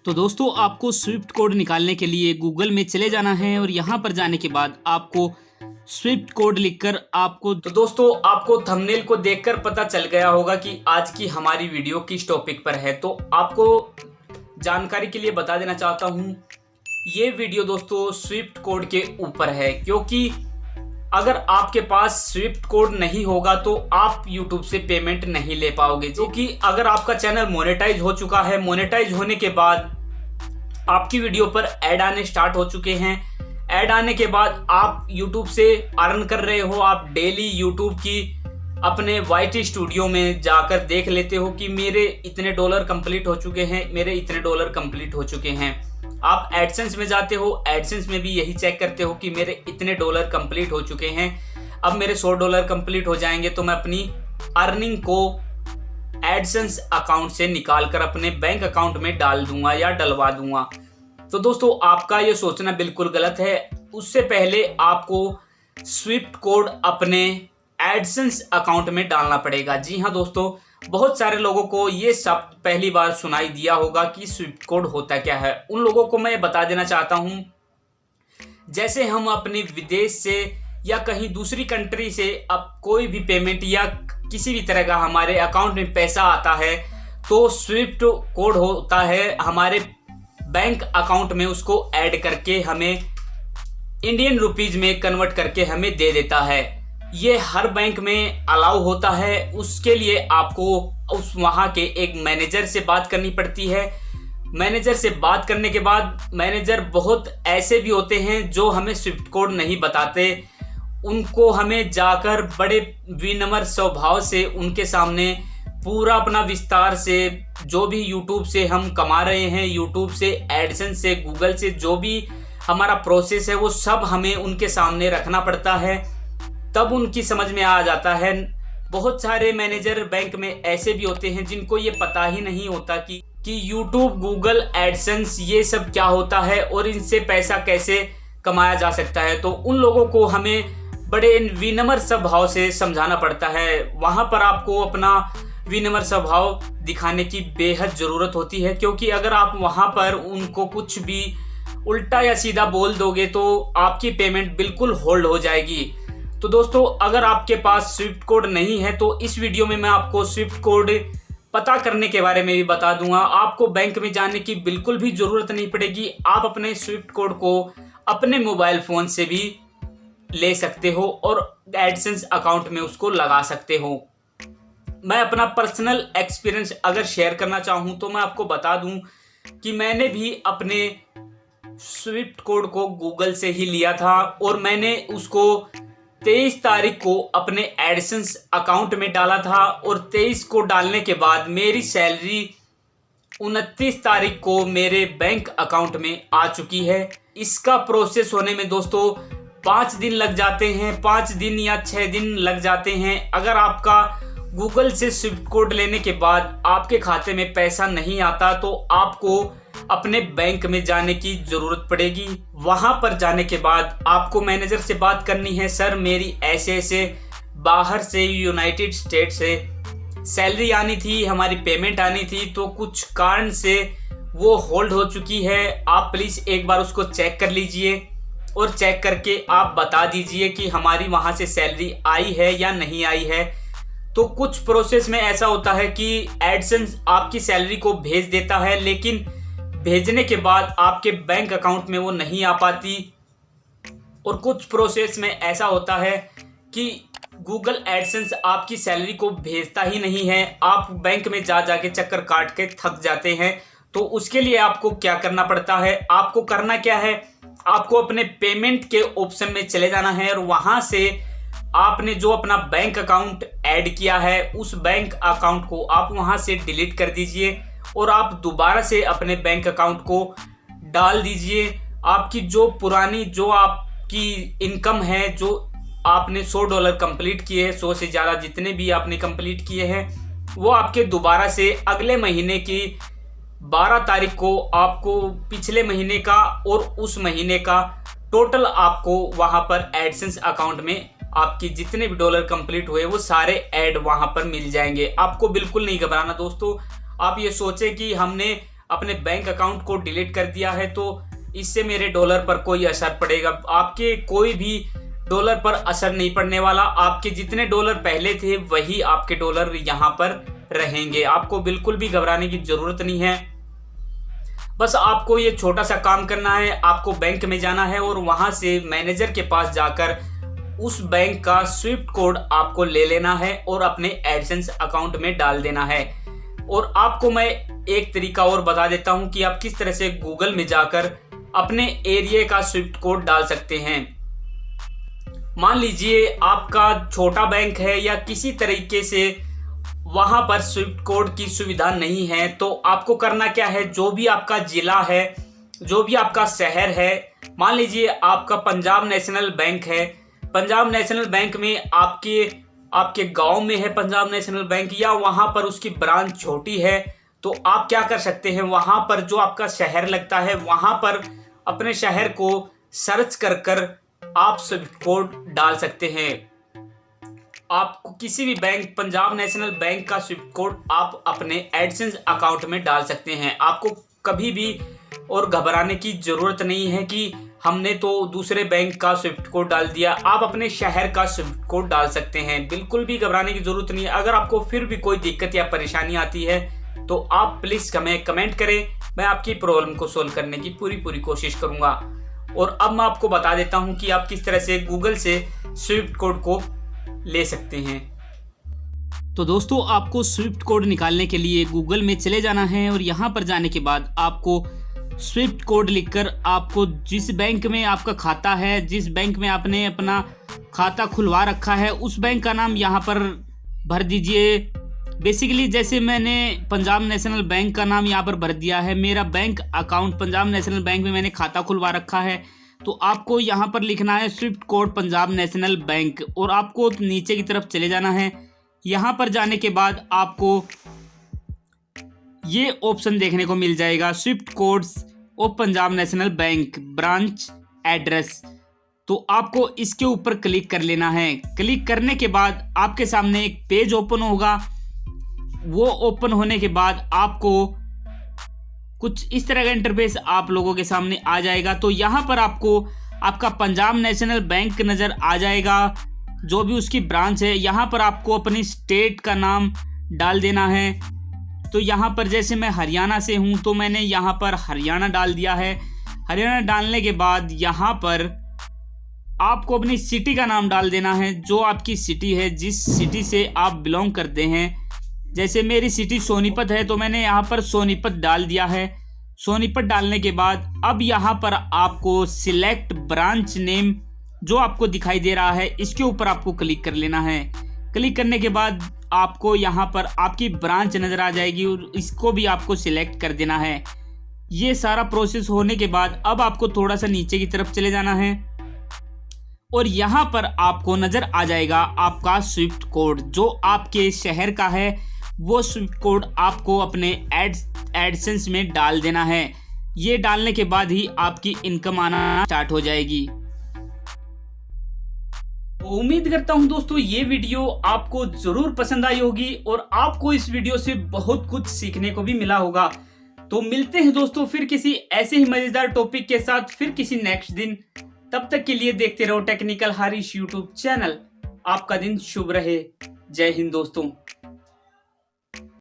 तो दोस्तों आपको स्विफ्ट कोड निकालने के लिए गूगल में चले जाना है और यहाँ पर जाने के बाद आपको स्विफ्ट कोड लिखकर आपको थंबनेल को देखकर पता चल गया होगा कि आज की हमारी वीडियो किस टॉपिक पर है। तो आपको जानकारी के लिए बता देना चाहता हूँ, ये वीडियो दोस्तों स्विफ्ट कोड के ऊपर है, क्योंकि अगर आपके पास स्विफ्ट कोड नहीं होगा तो आप YouTube से पेमेंट नहीं ले पाओगे। क्योंकि अगर आपका चैनल मोनेटाइज हो चुका है, मोनेटाइज होने के बाद आपकी वीडियो पर ऐड आने स्टार्ट हो चुके हैं, ऐड आने के बाद आप YouTube से अर्न कर रहे हो, आप डेली YouTube की अपने YT स्टूडियो में जाकर देख लेते हो कि मेरे इतने डॉलर कंप्लीट हो चुके हैं, मेरे इतने डॉलर कंप्लीट हो चुके हैं। आप एडसेंस में जाते हो, एडसेंस में भी यही चेक करते हो कि मेरे इतने डॉलर कंप्लीट हो चुके हैं, अब मेरे 100 डॉलर कंप्लीट हो जाएंगे तो मैं अपनी अर्निंग को एडसेंस अकाउंट से निकालकर अपने बैंक अकाउंट में डाल दूंगा या डलवा दूंगा। तो दोस्तों आपका ये सोचना बिल्कुल गलत है। उससे पहले आपको स्विफ्ट कोड अपने एडसेंस अकाउंट में डालना पड़ेगा। जी हाँ दोस्तों, बहुत सारे लोगों को ये शब्द पहली बार सुनाई दिया होगा कि स्विफ्ट कोड होता क्या है। उन लोगों को मैं बता देना चाहता हूँ, जैसे हम अपने विदेश से या कहीं दूसरी कंट्री से अब कोई भी पेमेंट या किसी भी तरह का हमारे अकाउंट में पैसा आता है तो स्विफ्ट कोड होता है हमारे बैंक अकाउंट में, उसको ऐड करके हमें इंडियन रुपीज में कन्वर्ट करके हमें दे देता है। ये हर बैंक में अलाउ होता है। उसके लिए आपको उस वहाँ के एक मैनेजर से बात करनी पड़ती है। मैनेजर से बात करने के बाद मैनेजर बहुत ऐसे भी होते हैं जो हमें स्विफ्ट कोड नहीं बताते, उनको हमें जाकर बड़े विनम्र स्वभाव से उनके सामने पूरा अपना विस्तार से जो भी यूट्यूब से हम कमा रहे हैं, यूट्यूब से, एडसेंस से, गूगल से जो भी हमारा प्रोसेस है वो सब हमें उनके सामने रखना पड़ता है, तब उनकी समझ में आ जाता है। बहुत सारे मैनेजर बैंक में ऐसे भी होते हैं जिनको ये पता ही नहीं होता कि यूट्यूब, गूगल, एडसेंस ये सब क्या होता है और इनसे पैसा कैसे कमाया जा सकता है। तो उन लोगों को हमें बड़े विनम्र स्वभाव से समझाना पड़ता है। वहाँ पर आपको अपना विनम्र स्वभाव दिखाने की बेहद ज़रूरत होती है, क्योंकि अगर आप वहाँ पर उनको कुछ भी उल्टा या सीधा बोल दोगे तो आपकी पेमेंट बिल्कुल होल्ड हो जाएगी। तो दोस्तों अगर आपके पास स्विफ्ट कोड नहीं है तो इस वीडियो में मैं आपको स्विफ्ट कोड पता करने के बारे में भी बता दूंगा। आपको बैंक में जाने की बिल्कुल भी ज़रूरत नहीं पड़ेगी। आप अपने स्विफ्ट कोड को अपने मोबाइल फ़ोन से भी ले सकते हो और एडसेंस अकाउंट में उसको लगा सकते हो। मैं अपना पर्सनल एक्सपीरियंस अगर शेयर करना चाहूँ तो मैं आपको बता दूं कि मैंने भी अपने स्विफ्ट कोड को गूगल से ही लिया था और मैंने उसको 23 तारीख को अपने एडसेंस अकाउंट में डाला था और 23 को डालने के बाद मेरी सैलरी 29 तारीख को मेरे बैंक अकाउंट में आ चुकी है। इसका प्रोसेस होने में दोस्तों 5 दिन लग जाते हैं, 5 दिन या 6 दिन लग जाते हैं। अगर आपका गूगल से स्विफ्ट कोड लेने के बाद आपके खाते में पैसा नहीं आता तो आपको अपने बैंक में जाने की ज़रूरत पड़ेगी। वहाँ पर जाने के बाद आपको मैनेजर से बात करनी है, सर मेरी ऐसे ऐसे बाहर से यूनाइटेड स्टेट से सैलरी आनी थी, हमारी पेमेंट आनी थी, तो कुछ कारण से वो होल्ड हो चुकी है। आप प्लीज़ एक बार उसको चेक कर लीजिए और चेक करके आप बता दीजिए कि हमारी वहाँ से सैलरी आई है या नहीं आई है। तो कुछ प्रोसेस में ऐसा होता है कि एडसेंस आपकी सैलरी को भेज देता है, लेकिन भेजने के बाद आपके बैंक अकाउंट में वो नहीं आ पाती। और कुछ प्रोसेस में ऐसा होता है कि गूगल एडसेंस आपकी सैलरी को भेजता ही नहीं है। आप बैंक में जा के चक्कर काट के थक जाते हैं। तो उसके लिए आपको क्या करना पड़ता है, आपको करना क्या है, आपको अपने पेमेंट के ऑप्शन में चले जाना है और वहाँ से आपने जो अपना बैंक अकाउंट ऐड किया है उस बैंक अकाउंट को आप वहाँ से डिलीट कर दीजिए और आप दोबारा से अपने बैंक अकाउंट को डाल दीजिए। आपकी जो पुरानी जो आपकी इनकम है, जो आपने 100 डॉलर कंप्लीट किए हैं, 100 से ज़्यादा जितने भी आपने कंप्लीट किए हैं, वो आपके दोबारा से अगले महीने की 12 तारीख को आपको पिछले महीने का और उस महीने का टोटल आपको वहाँ पर एडसेंस अकाउंट में आपकी जितने भी डॉलर कंप्लीट हुए वो सारे ऐड वहाँ पर मिल जाएंगे। आपको बिल्कुल नहीं घबराना दोस्तों। आप ये सोचें कि हमने अपने बैंक अकाउंट को डिलीट कर दिया है तो इससे मेरे डॉलर पर कोई असर पड़ेगा। आपके कोई भी डॉलर पर असर नहीं पड़ने वाला। आपके जितने डॉलर पहले थे वही आपके डॉलर यहाँ पर रहेंगे। आपको बिल्कुल भी घबराने की जरूरत नहीं है। बस आपको ये छोटा सा काम करना है। आपको बैंक में जाना है और वहां से मैनेजर के पास जाकर उस बैंक का स्विफ्ट कोड आपको ले लेना है और अपने एडसेंस अकाउंट में डाल देना है। और आपको मैं एक तरीका और बता देता हूं कि आप किस तरह से गूगल में जाकर अपने एरिया का स्विफ्ट कोड डाल सकते हैं। मान लीजिए आपका छोटा बैंक है या किसी तरीके से वहां पर स्विफ्ट कोड की सुविधा नहीं है, तो आपको करना क्या है, जो भी आपका जिला है, जो भी आपका शहर है, मान लीजिए आपका पंजाब नेशनल बैंक है, पंजाब नेशनल बैंक में आपके गांव में है पंजाब नेशनल बैंक, या वहां पर उसकी ब्रांच छोटी है, तो आप क्या कर सकते हैं, वहां पर जो आपका शहर लगता है वहां पर अपने शहर को सर्च कर आप स्विफ्ट कोड डाल सकते हैं। आपको किसी भी बैंक, पंजाब नेशनल बैंक का स्विफ्ट कोड आप अपने एडसेंस अकाउंट में डाल सकते हैं। आपको कभी भी और घबराने की जरूरत नहीं है कि हमने तो दूसरे बैंक का स्विफ्ट कोड डाल दिया। आप अपने शहर का स्विफ्ट कोड डाल सकते हैं। बिल्कुल भी घबराने की जरूरत नहीं है। अगर आपको फिर भी कोई दिक्कत या परेशानी आती है तो आप प्लीज हमें कमेंट करें। मैं आपकी प्रॉब्लम को सोल्व करने की पूरी कोशिश करूंगा। और अब मैं आपको बता देता हूं कि आप किस तरह से गूगल से स्विफ्ट कोड को ले सकते हैं। तो दोस्तों, आपको स्विफ्ट कोड निकालने के लिए गूगल में चले जाना है और यहाँ पर जाने के बाद आपको स्विफ्ट कोड लिखकर आपको जिस बैंक में आपका खाता है, जिस बैंक में आपने अपना खाता खुलवा रखा है, उस बैंक का नाम यहाँ पर भर दीजिए। बेसिकली जैसे मैंने पंजाब नेशनल बैंक का नाम यहाँ पर भर दिया है। मेरा bank account Punjab national bank में मैंने खाता खुलवा रखा है, तो आपको यहाँ पर लिखना है Swift code Punjab national bank और आपको नीचे की तरफ चले जाना है। यहाँ पर जाने के बाद आपको ये ऑप्शन देखने को मिल जाएगा, Swift codes of Punjab national bank branch address. तो आपको इसके ऊपर क्लिक कर लेना है। क्लिक करने के बाद आपके सामने एक पेज ओपन होगा। वो ओपन होने के बाद आपको कुछ इस तरह का इंटरफेस आप लोगों के सामने आ जाएगा। तो यहाँ पर आपको आपका पंजाब नेशनल बैंक नज़र आ जाएगा, जो भी उसकी ब्रांच है। यहाँ पर आपको अपनी स्टेट का नाम डाल देना है। तो यहाँ पर जैसे मैं हरियाणा से हूँ तो मैंने यहाँ पर हरियाणा डाल दिया है। हरियाणा डालने के बाद यहाँ पर आपको अपनी सिटी का नाम डाल देना है, जो आपकी सिटी है, जिस सिटी से आप बिलोंग करते हैं। जैसे मेरी सिटी सोनीपत है तो मैंने यहाँ पर सोनीपत डाल दिया है। सोनीपत डालने के बाद अब यहाँ पर आपको सिलेक्ट ब्रांच नेम जो आपको दिखाई दे रहा है, इसके ऊपर आपको क्लिक कर लेना है। क्लिक करने के बाद आपको यहाँ पर आपकी ब्रांच नज़र आ जाएगी और इसको भी आपको सिलेक्ट कर देना है। ये सारा प्रोसेस होने के बाद अब आपको थोड़ा सा नीचे की तरफ चले जाना है और यहाँ पर आपको नज़र आ जाएगा आपका स्विफ्ट कोड जो आपके शहर का है। वो स्विफ्ट कोड आपको अपने एडसेंस में डाल देना है। ये डालने के बाद ही आपकी इनकम आना स्टार्ट हो जाएगी। उम्मीद करता हूं दोस्तों ये वीडियो आपको जरूर पसंद आई होगी और आपको इस वीडियो से बहुत कुछ सीखने को भी मिला होगा। तो मिलते हैं दोस्तों फिर किसी ऐसे ही मजेदार टॉपिक के साथ, फिर किसी नेक्स्ट दिन। तब तक के लिए देखते रहो टेक्निकल हरीश यूट्यूब चैनल। आपका दिन शुभ रहे। जय हिंद दोस्तों।